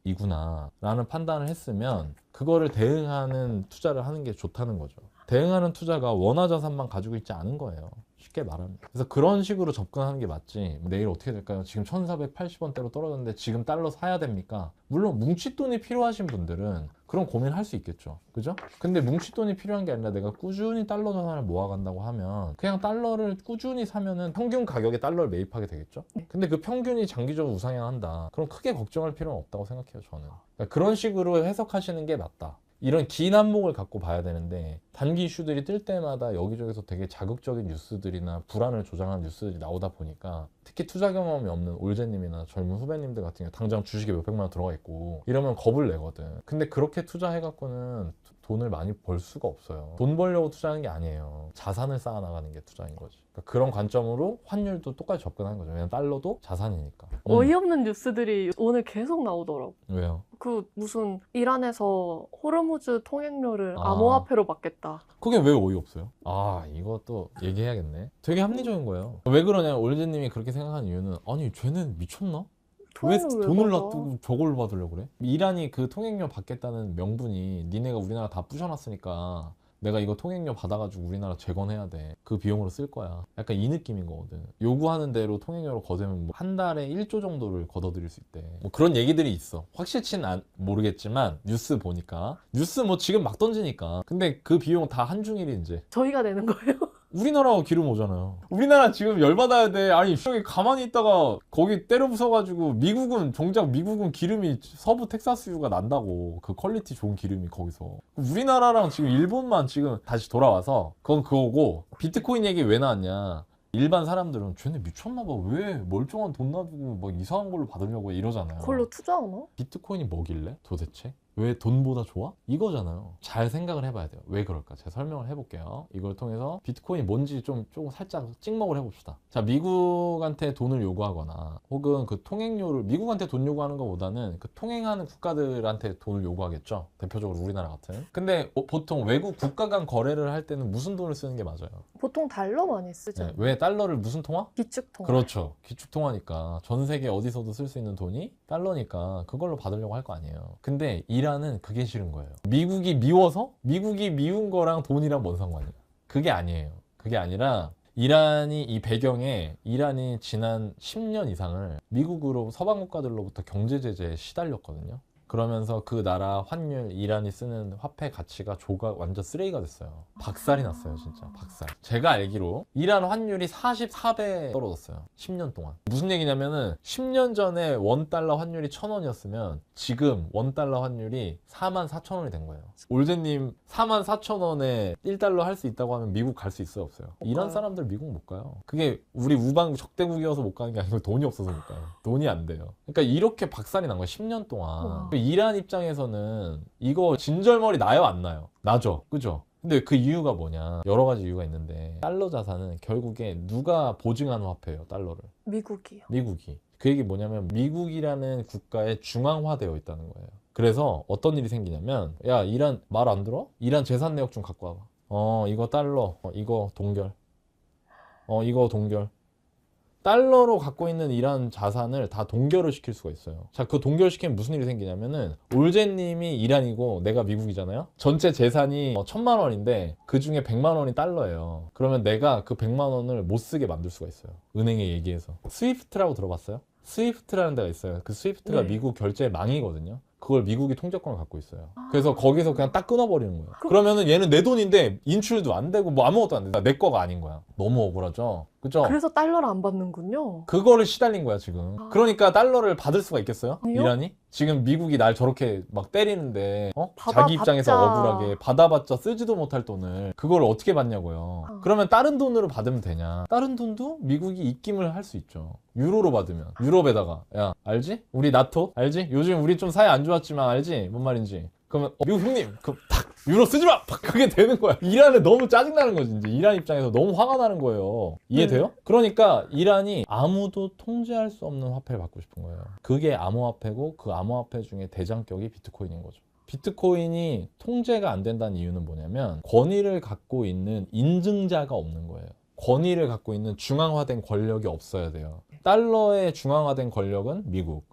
약세이구나 라는 판단을 했으면 그거를 대응하는 투자를 하는 게 좋다는 거죠. 대응하는 투자가 원화 자산만 가지고 있지 않은 거예요. 쉽게 말하면. 그래서 그런 식으로 접근하는 게 맞지. 내일 어떻게 될까요? 지금 1480원대로 떨어졌는데 지금 달러 사야 됩니까? 물론 뭉칫돈이 필요하신 분들은 그런 고민을 할 수 있겠죠. 그죠? 근데 뭉칫돈이 필요한 게 아니라 내가 꾸준히 달러 자산을 모아간다고 하면 그냥 달러를 꾸준히 사면은 평균 가격에 달러를 매입하게 되겠죠? 근데 그 평균이 장기적으로 우상향한다. 그럼 크게 걱정할 필요는 없다고 생각해요, 저는. 그러니까 그런 식으로 해석하시는 게 맞다. 이런 긴 안목을 갖고 봐야 되는데 단기 이슈들이 뜰 때마다 여기저기서 되게 자극적인 뉴스들이나 불안을 조장하는 뉴스들이 나오다 보니까 특히 투자 경험이 없는 올제님이나 젊은 후배님들 같은 경우 당장 주식에 몇백만 원 들어가 있고 이러면 겁을 내거든. 근데 그렇게 투자해갖고는 돈을 많이 벌 수가 없어요. 돈 벌려고 투자하는 게 아니에요. 자산을 쌓아나가는 게 투자인 거지. 그러니까 그런 관점으로 환율도 똑같이 접근하는 거죠. 왜냐면 달러도 자산이니까. 어이없는 뉴스들이 오늘 계속 나오더라고. 왜요? 그 무슨 이란에서 호르무즈 통행료를 암호화폐로 받겠다. 그게 왜 어이없어요? 이것도 얘기해야겠네. 되게 합리적인 거예요. 왜 그러냐, 올제님이 그렇게 생각하는 이유는 아니 쟤는 미쳤나? 왜 돈을 놔두고 저걸 받으려고 그래? 이란이 그 통행료 받겠다는 명분이 니네가 우리나라 다 부셔놨으니까 내가 이거 통행료 받아가지고 우리나라 재건해야 돼. 그 비용으로 쓸 거야. 약간 이 느낌인 거거든. 요구하는 대로 통행료로 거두면 뭐 한 달에 1조 정도를 걷어들일 수 있대. 뭐 그런 얘기들이 있어. 확실치는 모르겠지만 뉴스 보니까. 뉴스 뭐 지금 막 던지니까. 근데 그 비용 다 한중일이 이제. 저희가 내는 거예요? 우리나라가 기름 오잖아요. 우리나라 지금 열받아야 돼. 아니 저기 가만히 있다가 거기 때려 부숴가지고 미국은 기름이 서부 텍사스유가 난다고. 그 퀄리티 좋은 기름이 거기서. 우리나라랑 지금 일본만 지금 다시 돌아와서 그건 그거고. 비트코인 얘기 왜 나왔냐. 일반 사람들은 쟤네 미쳤나봐. 왜 멀쩡한 돈 놔두고 뭐 이상한 걸로 받으려고 이러잖아요. 그걸로 투자하나? 비트코인이 뭐길래 도대체? 왜 돈보다 좋아? 이거잖아요. 잘 생각을 해봐야 돼요. 왜 그럴까? 제가 설명을 해볼게요. 이걸 통해서 비트코인이 뭔지 조금 살짝 찍먹을 해봅시다. 자, 미국한테 돈을 요구하거나 혹은 그 통행료를 미국한테 돈 요구하는 것보다는 그 통행하는 국가들한테 돈을 요구하겠죠. 대표적으로 우리나라 같은. 근데 보통 외국 국가 간 거래를 할 때는 무슨 돈을 쓰는 게 맞아요? 보통 달러 많이 쓰죠. 네, 왜 달러를 무슨 통화? 기축통화. 그렇죠. 기축통화니까 전 세계 어디서도 쓸 수 있는 돈이 달러니까 그걸로 받으려고 할 거 아니에요. 근데 이란은 그게 싫은 거예요. 미국이 미워서? 미국이 미운 거랑 돈이랑 뭔 상관이야? 그게 아니에요. 그게 아니라 이란이 이 배경에 이란이 지난 10년 이상을 미국으로 서방 국가들로부터 경제 제재에 시달렸거든요. 그러면서 그 나라 환율, 이란이 쓰는 화폐 가치가 완전 쓰레기가 됐어요. 박살이 났어요, 진짜. 박살. 제가 알기로 이란 환율이 44배 떨어졌어요. 10년 동안. 무슨 얘기냐면은 10년 전에 원달러 환율이 1,000원이었으면 지금 원달러 환율이 44,000원이 된 거예요. 올제님 44,000원에 1달러 할 수 있다고 하면 미국 갈 수 있어요, 없어요? 이란 사람들 미국 못 가요. 그게 우리 우방 적대국이어서 못 가는 게 아니고 돈이 없어서 못 가요. 돈이 안 돼요. 그러니까 이렇게 박살이 난 거예요, 10년 동안. 이란 입장에서는 이거 진절머리 나요, 안 나요? 나죠. 그죠? 근데 그 이유가 뭐냐? 여러 가지 이유가 있는데 달러 자산은 결국에 누가 보증하는 화폐예요, 달러를? 미국이요. 미국이. 그 얘기 뭐냐면 미국이라는 국가에 중앙화되어 있다는 거예요. 그래서 어떤 일이 생기냐면 야, 이란 말 안 들어? 이란 재산 내역 좀 갖고 와봐. 이거 달러, 이거 동결. 이거 동결. 달러로 갖고 있는 이란 자산을 다 동결을 시킬 수가 있어요. 자, 그 동결시키면 무슨 일이 생기냐면은 올제님이 이란이고 내가 미국이잖아요. 전체 재산이 1,000만 원인데 그 중에 100만 원이 달러예요. 그러면 내가 그 100만 원을 못 쓰게 만들 수가 있어요. 은행에 얘기해서. 스위프트라고 들어봤어요? 스위프트라는 데가 있어요. 그 스위프트가 네. 미국 결제 망이거든요. 그걸 미국이 통제권을 갖고 있어요. 그래서 거기서 그냥 딱 끊어버리는 거예요. 그러면은 얘는 내 돈인데 인출도 안 되고 뭐 아무것도 안 돼. 내 거가 아닌 거야. 너무 억울하죠? 그죠? 그래서 달러를 안 받는군요. 그거를 시달린 거야, 지금. 그러니까 달러를 받을 수가 있겠어요? 아니요. 이란이? 지금 미국이 날 저렇게 막 때리는데 받아봤자. 자기 입장에서 억울하게 받아봤자 쓰지도 못할 돈을 그걸 어떻게 받냐고요. 그러면 다른 돈으로 받으면 되냐? 다른 돈도 미국이 입김을 할 수 있죠. 유로로 받으면 유럽에다가 야, 알지? 우리 나토? 알지? 요즘 우리 좀 사이 안 좋았지만 알지? 뭔 말인지. 그러면 미국 형님 그럼 탁 유로 쓰지 마! 팍! 그게 되는 거야. 이란에 너무 짜증나는 거지. 이제 이란 입장에서 너무 화가 나는 거예요. 이해돼요? 그러니까 이란이 아무도 통제할 수 없는 화폐를 받고 싶은 거예요. 그게 암호화폐고 그 암호화폐 중에 대장격이 비트코인인 거죠. 비트코인이 통제가 안 된다는 이유는 뭐냐면 권위를 갖고 있는 인증자가 없는 거예요. 권위를 갖고 있는 중앙화된 권력이 없어야 돼요. 달러의 중앙화된 권력은 미국,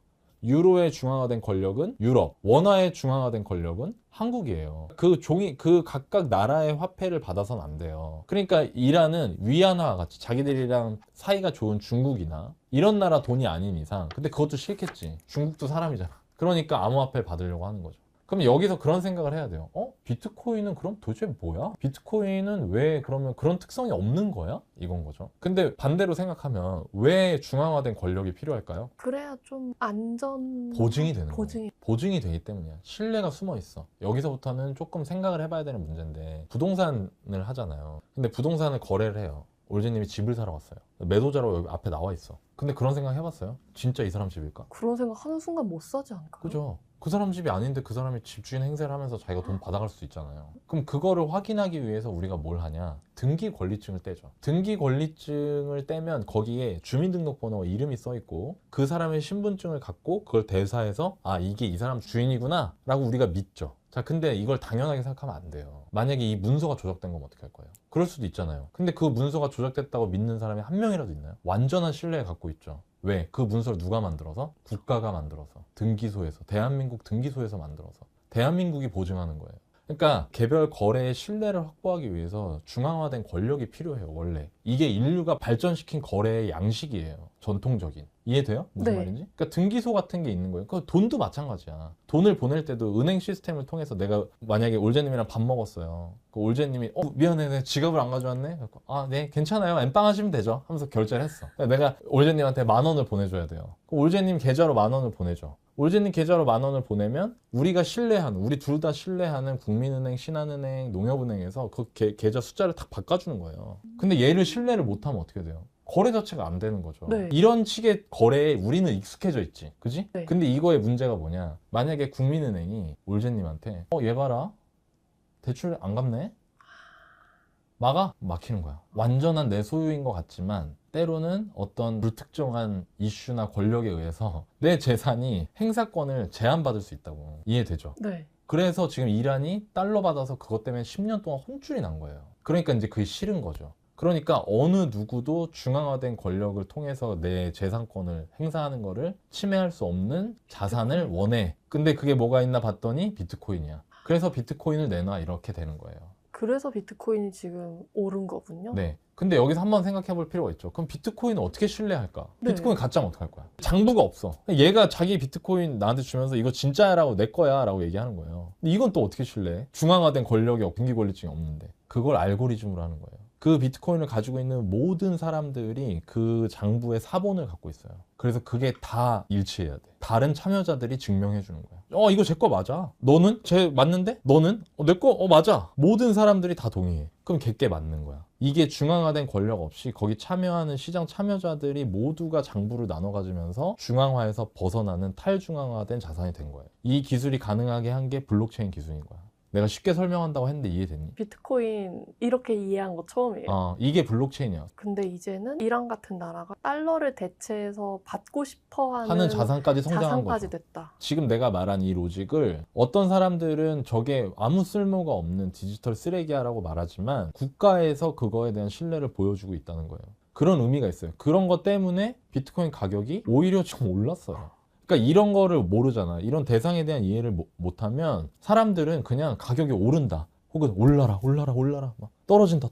유로의 중앙화된 권력은 유럽, 원화의 중앙화된 권력은 한국이에요. 그 각각 나라의 화폐를 받아서는 안 돼요. 그러니까 이란은 위안화와 같이 자기들이랑 사이가 좋은 중국이나 이런 나라 돈이 아닌 이상, 근데 그것도 싫겠지. 중국도 사람이잖아. 그러니까 암호화폐를 받으려고 하는 거죠. 그럼 여기서 그런 생각을 해야 돼요. 비트코인은 그럼 도대체 뭐야? 비트코인은 왜 그러면 그런 특성이 없는 거야? 이건 거죠. 근데 반대로 생각하면 왜 중앙화된 권력이 필요할까요? 그래야 좀 안전 보증이 되는 보증이. 거예요. 보증이 되기 때문이야. 신뢰가 숨어 있어. 여기서부터는 조금 생각을 해봐야 되는 문제인데 부동산을 하잖아요. 근데 부동산을 거래를 해요. 올제님이 집을 사러 갔어요. 매도자로 여기 앞에 나와 있어. 근데 그런 생각 해봤어요? 진짜 이 사람 집일까? 그런 생각 하는 순간 못 사지 않을까요? 그죠? 그 사람 집이 아닌데 그 사람이 집주인 행세를 하면서 자기가 돈 받아갈 수 있잖아요. 그럼 그거를 확인하기 위해서 우리가 뭘 하냐? 등기 권리증을 떼죠. 등기 권리증을 떼면 거기에 주민등록번호 이름이 써 있고 그 사람의 신분증을 갖고 그걸 대사해서 아, 이게 이 사람 주인이구나 라고 우리가 믿죠. 자, 근데 이걸 당연하게 생각하면 안 돼요. 만약에 이 문서가 조작된 거면 어떻게 할 거예요? 그럴 수도 있잖아요. 근데 그 문서가 조작됐다고 믿는 사람이 한 명이라도 있나요? 완전한 신뢰를 갖고 있죠. 왜? 그 문서를 누가 만들어서? 국가가 만들어서. 등기소에서. 대한민국 등기소에서 만들어서. 대한민국이 보증하는 거예요. 그러니까 개별 거래의 신뢰를 확보하기 위해서 중앙화된 권력이 필요해요, 원래. 이게 인류가 발전시킨 거래의 양식이에요. 전통적인. 이해돼요? 무슨 네. 말인지? 그러니까 등기소 같은 게 있는 거예요. 그 돈도 마찬가지야. 돈을 보낼 때도 은행 시스템을 통해서 내가 만약에 올제님이랑 밥 먹었어요. 그 올제님이 미안해, 내 지갑을 안 가져왔네. 아, 네, 괜찮아요. 엠빵 하시면 되죠. 하면서 결제를 했어. 내가 올제님한테 10,000원을 보내줘야 돼요. 올제님 계좌로 10,000원을 보내줘. 올제님 계좌로 10,000원을 보내면 우리가 신뢰하는, 우리 둘 다 신뢰하는 국민은행, 신한은행, 농협은행에서 그 계좌 숫자를 딱 바꿔주는 거예요. 근데 얘를 신뢰를 못하면 어떻게 돼요? 거래 자체가 안 되는 거죠. 네. 이런 식의 거래에 우리는 익숙해져 있지. 그지? 네. 근데 이거의 문제가 뭐냐. 만약에 국민은행이 올제님한테 얘 봐라. 대출 안 갚네? 막히는 거야. 완전한 내 소유인 것 같지만 때로는 어떤 불특정한 이슈나 권력에 의해서 내 재산이 행사권을 제한받을 수 있다고. 이해되죠? 네. 그래서 지금 이란이 달러 받아서 그것 때문에 10년 동안 혼쭐이 난 거예요. 그러니까 이제 그게 싫은 거죠. 그러니까 어느 누구도 중앙화된 권력을 통해서 내 재산권을 행사하는 거를 침해할 수 없는 자산을 원해. 근데 그게 뭐가 있나 봤더니 비트코인이야. 그래서 비트코인을 내놔 이렇게 되는 거예요. 그래서 비트코인이 지금 오른 거군요. 네. 근데 여기서 한번 생각해 볼 필요가 있죠. 그럼 비트코인을 어떻게 신뢰할까? 네. 비트코인 가짜면 어떡할 거야? 장부가 없어. 얘가 자기 비트코인 나한테 주면서 이거 진짜라고 내 거야 라고 얘기하는 거예요. 근데 이건 또 어떻게 신뢰해? 중앙화된 권력이 등기 권리증이 없는데. 그걸 알고리즘으로 하는 거예요. 그 비트코인을 가지고 있는 모든 사람들이 그 장부의 사본을 갖고 있어요. 그래서 그게 다 일치해야 돼. 다른 참여자들이 증명해 주는 거야. 이거 제 거 맞아. 너는? 쟤 맞는데? 너는? 내 거? 맞아. 모든 사람들이 다 동의해. 그럼 걔께 맞는 거야. 이게 중앙화된 권력 없이 거기 참여하는 시장 참여자들이 모두가 장부를 나눠 가지면서 중앙화에서 벗어나는 탈중앙화된 자산이 된 거예요. 이 기술이 가능하게 한 게 블록체인 기술인 거야. 내가 쉽게 설명한다고 했는데 이해됐니? 비트코인 이렇게 이해한 거 처음이에요. 이게 블록체인이야. 근데 이제는 이란 같은 나라가 달러를 대체해서 받고 싶어 하는 자산까지 성장한 자산까지 거죠. 됐다. 지금 내가 말한 이 로직을 어떤 사람들은 저게 아무 쓸모가 없는 디지털 쓰레기야라고 말하지만 국가에서 그거에 대한 신뢰를 보여주고 있다는 거예요. 그런 의미가 있어요. 그런 것 때문에 비트코인 가격이 오히려 지금 올랐어요. 그러니까 이런 거를 모르잖아. 이런 대상에 대한 이해를 못하면 사람들은 그냥 가격이 오른다. 혹은 올라라 막 떨어진다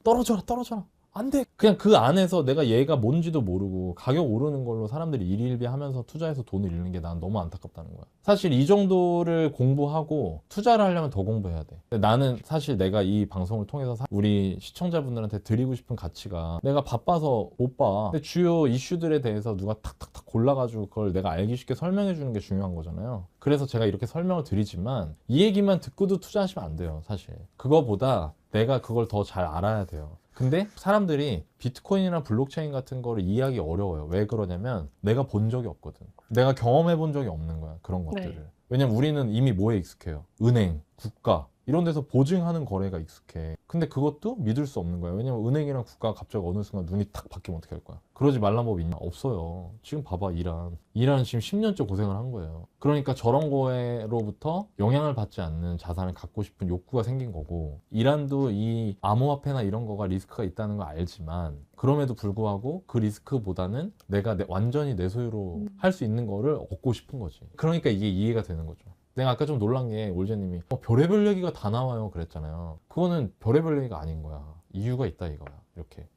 떨어져라 안 돼. 그냥 그 안에서 내가 얘가 뭔지도 모르고 가격 오르는 걸로 사람들이 일일비하면서 투자해서 돈을 잃는 게 난 너무 안타깝다는 거야. 사실 이 정도를 공부하고 투자를 하려면 더 공부해야 돼. 근데 나는 사실 내가 이 방송을 통해서 우리 시청자분들한테 드리고 싶은 가치가 내가 바빠서 못 봐. 근데 주요 이슈들에 대해서 누가 탁탁탁 골라가지고 그걸 내가 알기 쉽게 설명해 주는 게 중요한 거잖아요. 그래서 제가 이렇게 설명을 드리지만 이 얘기만 듣고도 투자하시면 안 돼요. 사실 그거보다 내가 그걸 더 잘 알아야 돼요. 근데 사람들이 비트코인이나 블록체인 같은 거를 이해하기 어려워요. 왜 그러냐면 내가 본 적이 없거든. 내가 경험해 본 적이 없는 거야. 그런 것들을. 네. 왜냐면 우리는 이미 뭐에 익숙해요? 은행, 국가 이런 데서 보증하는 거래가 익숙해. 근데 그것도 믿을 수 없는 거야. 왜냐면 은행이랑 국가가 갑자기 어느 순간 눈이 탁 바뀌면 어떻게 할 거야? 그러지 말란 법이 있냐? 없어요. 지금 봐봐 이란 지금 10년째 고생을 한 거예요. 그러니까 저런 거에로부터 영향을 받지 않는 자산을 갖고 싶은 욕구가 생긴 거고, 이란도 이 암호화폐나 이런 거가 리스크가 있다는 걸 알지만 그럼에도 불구하고 그 리스크보다는 내가 완전히 내 소유로 할 수 있는 거를 얻고 싶은 거지. 그러니까 이게 이해가 되는 거죠. 내가 아까 좀 놀란 게 올제님이 별의별 얘기가 다 나와요 그랬잖아요. 그거는 별의별 얘기가 아닌 거야. 이유가 있다 이거야. 이렇게.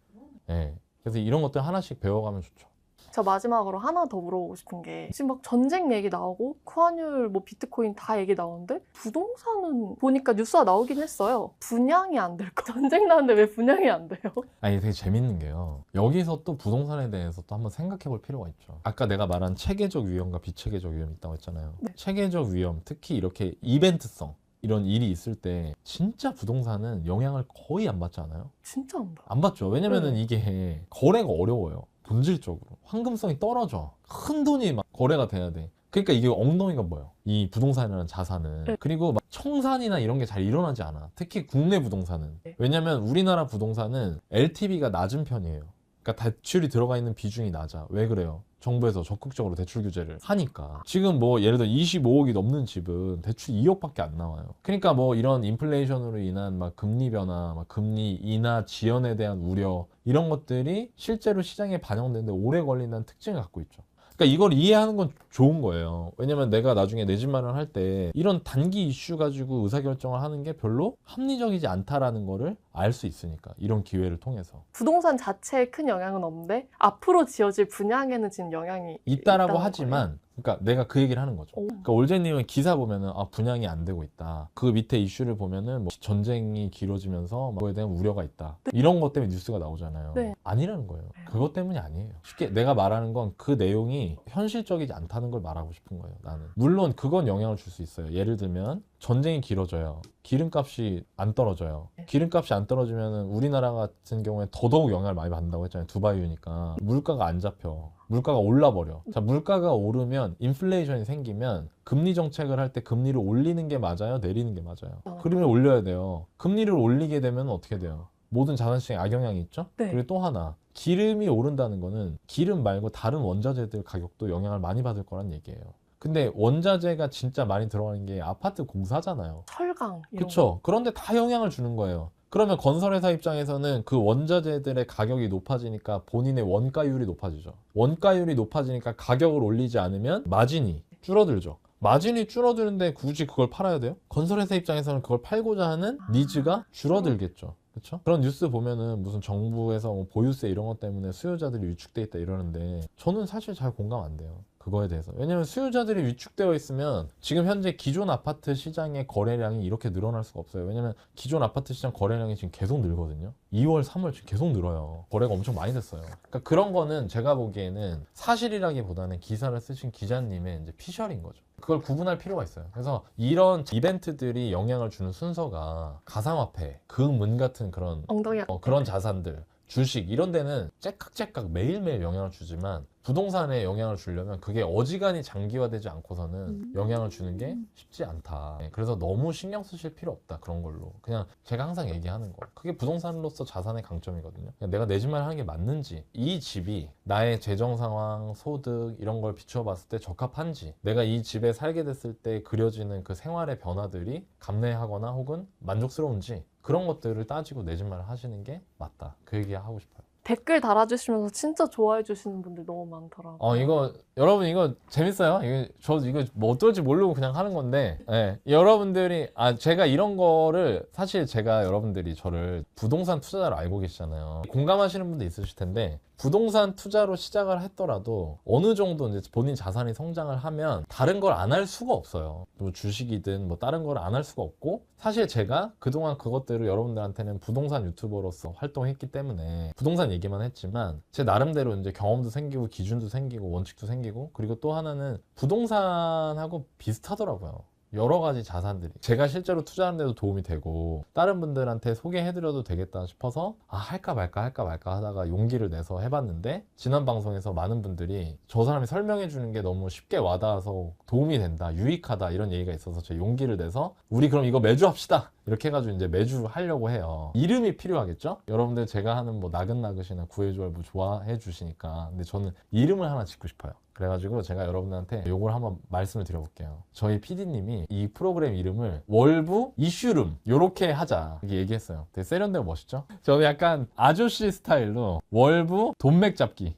네. 그래서 이런 것들 하나씩 배워가면 좋죠. 저 마지막으로 하나 더 물어보고 싶은 게, 지금 막 전쟁 얘기 나오고 환율, 뭐 비트코인 다 얘기 나오는데 부동산은 보니까 뉴스가 나오긴 했어요. 분양이 안 될 거. 전쟁 나는데 왜 분양이 안 돼요? 아니 되게 재밌는 게요. 여기서 또 부동산에 대해서 또 한번 생각해 볼 필요가 있죠. 아까 내가 말한 체계적 위험과 비체계적 위험이 있다고 했잖아요. 네. 체계적 위험, 특히 이렇게 이벤트성 이런 일이 있을 때 진짜 부동산은 영향을 거의 안 받지 않아요? 진짜 안 봐. 안 받죠. 왜냐면은 이게 거래가 어려워요. 본질적으로 황금성이 떨어져. 큰 돈이 막 거래가 돼야 돼. 그러니까 이게 엉덩이가 뭐예요? 이 부동산이라는 자산은. 네. 그리고 막 청산이나 이런 게 잘 일어나지 않아. 특히 국내 부동산은. 네. 왜냐면 우리나라 부동산은 LTV가 낮은 편이에요. 그러니까 대출이 들어가 있는 비중이 낮아. 왜 그래요? 정부에서 적극적으로 대출 규제를 하니까. 지금 뭐 예를 들어 25억이 넘는 집은 대출 2억밖에 안 나와요. 그러니까 뭐 이런 인플레이션으로 인한 막 금리 변화, 막 금리 인하 지연에 대한 우려, 이런 것들이 실제로 시장에 반영되는데 오래 걸린다는 특징을 갖고 있죠. 그러니까 이걸 이해하는 건 좋은 거예요. 왜냐면 내가 나중에 내 집 마련할 때 이런 단기 이슈 가지고 의사결정을 하는 게 별로 합리적이지 않다라는 거를 알 수 있으니까, 이런 기회를 통해서. 부동산 자체에 큰 영향은 없는데 앞으로 지어질 분양에는 지금 영향이 있다라고 있다는 하지만 거예요? 그러니까 내가 그 얘기를 하는 거죠. 오. 그러니까 올제님은 기사 보면은 분양이 안 되고 있다. 그 밑에 이슈를 보면은 뭐 전쟁이 길어지면서 뭐에 대한 우려가 있다. 이런 것 때문에 뉴스가 나오잖아요. 네. 아니라는 거예요. 그것 때문이 아니에요. 쉽게 내가 말하는 건 그 내용이 현실적이지 않다는 걸 말하고 싶은 거예요. 나는. 물론 그건 영향을 줄 수 있어요. 예를 들면 전쟁이 길어져요. 기름값이 안 떨어져요. 기름값이 안 떨어지면 우리나라 같은 경우에 더더욱 영향을 많이 받는다고 했잖아요. 두바이유니까. 물가가 안 잡혀. 물가가 올라버려. 자, 물가가 오르면 인플레이션이 생기면 금리 정책을 할 때 금리를 올리는 게 맞아요? 내리는 게 맞아요? 그러면 올려야 돼요. 금리를 올리게 되면 어떻게 돼요? 모든 자산시장에 악영향이 있죠? 네. 그리고 또 하나, 기름이 오른다는 거는 기름 말고 다른 원자재들 가격도 영향을 많이 받을 거란 얘기예요. 근데 원자재가 진짜 많이 들어가는 게 아파트 공사잖아요. 철강 이런 거. 그쵸? 그런데 다 영향을 주는 거예요. 그러면 건설회사 입장에서는 그 원자재들의 가격이 높아지니까 본인의 원가율이 높아지죠. 원가율이 높아지니까 가격을 올리지 않으면 마진이 줄어들죠. 마진이 줄어드는데 굳이 그걸 팔아야 돼요? 건설회사 입장에서는 그걸 팔고자 하는 니즈가 줄어들겠죠. 그렇죠? 그런 뉴스 보면은 무슨 정부에서 뭐 보유세 이런 것 때문에 수요자들이 위축돼 있다 이러는데 저는 사실 잘 공감 안 돼요. 그거에 대해서. 왜냐면 수요자들이 위축되어 있으면 지금 현재 기존 아파트 시장의 거래량이 이렇게 늘어날 수가 없어요. 왜냐면 기존 아파트 시장 거래량이 지금 계속 늘거든요. 2월, 3월 지금 계속 늘어요. 거래가 엄청 많이 됐어요. 그러니까 그런 거는 제가 보기에는 사실이라기보다는 기사를 쓰신 기자님의 이제 피셜인 거죠. 그걸 구분할 필요가 있어요. 그래서 이런 이벤트들이 영향을 주는 순서가 가상화폐, 금은 같은 그런 엉덩이 그런 자산들, 주식 이런 데는 째깍째깍 매일매일 영향을 주지만 부동산에 영향을 주려면 그게 어지간히 장기화되지 않고서는 영향을 주는 게 쉽지 않다. 그래서 너무 신경 쓰실 필요 없다. 그런 걸로. 그냥 제가 항상 얘기하는 거. 그게 부동산으로서 자산의 강점이거든요. 그냥 내가 내 집 마련하는 게 맞는지, 이 집이 나의 재정 상황, 소득 이런 걸 비추어 봤을 때 적합한지, 내가 이 집에 살게 됐을 때 그려지는 그 생활의 변화들이 감내하거나 혹은 만족스러운지 그런 것들을 따지고 내 집 마련 하시는 게 맞다. 그 얘기 하고 싶어요. 댓글 달아주시면서 진짜 좋아해 주시는 분들 너무 많더라고요. 이거 여러분 이거 재밌어요. 저 이거 뭐 어떨지 모르고 그냥 하는 건데, 예. 여러분들이 제가 이런 거를 사실 제가 여러분들이 저를 부동산 투자자로 알고 계시잖아요. 공감하시는 분도 있으실 텐데 부동산 투자로 시작을 했더라도 어느 정도 이제 본인 자산이 성장을 하면 다른 걸 안 할 수가 없어요. 뭐 주식이든 뭐 다른 걸 안 할 수가 없고 사실 제가 그동안 그것들을 여러분들한테는 부동산 유튜버로서 활동했기 때문에 부동산 얘기만 했지만 제 나름대로 이제 경험도 생기고 기준도 생기고 원칙도 생기고 그리고 또 하나는 부동산하고 비슷하더라고요. 여러 가지 자산들이 제가 실제로 투자하는 데도 도움이 되고 다른 분들한테 소개해드려도 되겠다 싶어서 할까 말까 하다가 용기를 내서 해봤는데 지난 방송에서 많은 분들이 저 사람이 설명해 주는 게 너무 쉽게 와닿아서 도움이 된다, 유익하다 이런 얘기가 있어서 제 용기를 내서 우리 그럼 이거 매주 합시다 이렇게 해가지고 이제 매주 하려고 해요. 이름이 필요하겠죠? 여러분들 제가 하는 뭐 나긋나긋이나 구해줘야 뭐 좋아해 주시니까 근데 저는 이름을 하나 짓고 싶어요. 그래가지고 제가 여러분들한테 요걸 한번 말씀을 드려볼게요. 저희 PD님이 이 프로그램 이름을 월부 이슈룸 요렇게 하자 이렇게 얘기했어요. 되게 세련되고 멋있죠? 저는 약간 아저씨 스타일로 월부 돈맥 잡기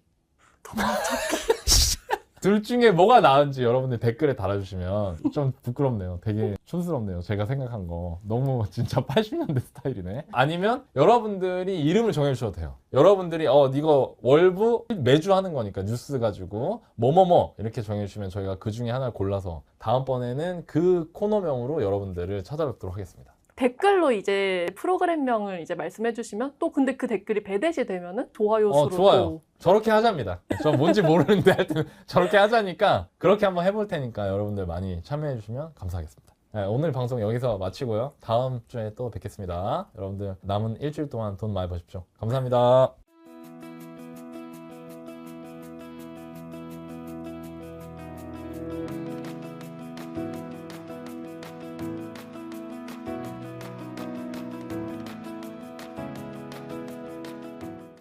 둘 중에 뭐가 나은지 여러분들 댓글에 달아주시면 좀 부끄럽네요. 되게 촌스럽네요. 제가 생각한 거. 너무 진짜 80년대 스타일이네. 아니면 여러분들이 이름을 정해주셔도 돼요. 여러분들이 이거 월부 매주 하는 거니까 뉴스 가지고 뭐뭐뭐 이렇게 정해주시면 저희가 그 중에 하나를 골라서 다음번에는 그 코너명으로 여러분들을 찾아뵙도록 하겠습니다. 댓글로 이제 프로그램명을 이제 말씀해 주시면 또 근데 그 댓글이 배댓이 되면은 좋아요 수로 좋아요. 저렇게 하자입니다. 저 뭔지 모르는데 하여튼 저렇게 하자니까 그렇게 한번 해볼 테니까 여러분들 많이 참여해 주시면 감사하겠습니다. 네, 오늘 방송 여기서 마치고요. 다음 주에 또 뵙겠습니다. 여러분들 남은 일주일 동안 돈 많이 버십시오. 감사합니다.